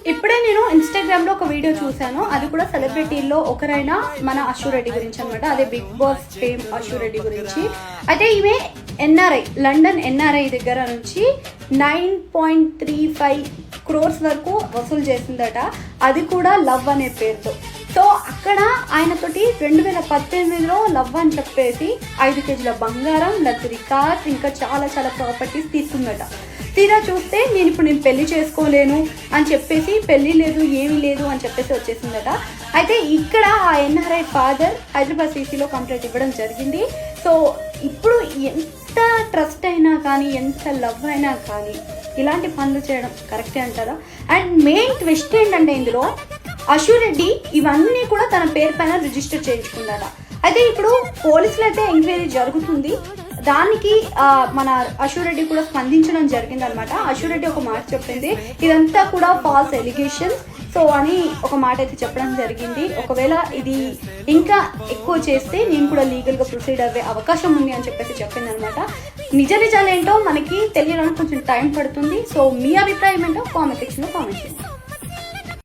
ఇప్పుడే నేను ఇన్స్టాగ్రామ్ లో ఒక వీడియో చూసాను, అది కూడా సెలబ్రిటీల్లో ఒకరైన మన అశు రెడ్డి గురించి అనమాట. అదే big boss fame Ashu Reddy గురించి. అయితే ఈమె ఎన్ఆర్ఐ, లండన్ ఎన్ఆర్ఐ దగ్గర నుంచి 9.35 crores వరకు వసూలు చేసిందట, అది కూడా లవ్ అనే పేరుతో. సో అక్కడ ఆయనతోటి 2018లో లవ్ అని చెప్పేసి 5 kgs బంగారం, లగ్జరీ కార్స్, ఇంకా చాలా ప్రాపర్టీస్ తీసుకుందట. తీరా చూస్తే నేను పెళ్లి చేసుకోలేను అని చెప్పేసి, పెళ్లి లేదు ఏమీ లేదు అని చెప్పేసి వచ్చేసిందట. అయితే ఇక్కడ ఆ ఎన్ఆర్ఐ ఫాదర్ హైదరాబాద్ సిసిలో కంప్లైంట్ ఇవ్వడం జరిగింది. సో ఇప్పుడు ఎంత ట్రస్ట్ అయినా కానీ, ఎంత లవ్ అయినా కానీ ఇలాంటి పనులు చేయడం కరెక్టే అంటారా? అండ్ మెయిన్ ట్విస్ట్ ఏంటంటే ఇందులో అశు రెడ్డి ఇవన్నీ కూడా తన పేరు పైన రిజిస్టర్ చేయించుకున్నాడు. అయితే ఇప్పుడు పోలీసులు అయితే ఎంక్వైరీ జరుగుతుంది. దానికి మన అశు రెడ్డి కూడా స్పందించడం జరిగింది అనమాట. అశు రెడ్డి ఒక మాట చెప్పింది, ఇదంతా కూడా ఫాల్స్ ఎలిగేషన్స్ సో అని ఒక మాట అయితే చెప్పడం జరిగింది. ఒకవేళ ఇది ఇంకా ఎక్కువ చేస్తే నేను కూడా లీగల్గా ప్రొసీడ్ అయ్యే అవకాశం ఉంది అని చెప్పేసి చెప్పింది అనమాట. నిజాలేంటో మనకి తెలియడానికి కొంచెం టైం పడుతుంది. సో మీ అభిప్రాయం ఏంటో కామెంట్ సెక్షన్లో కామెంట్ చేయండి.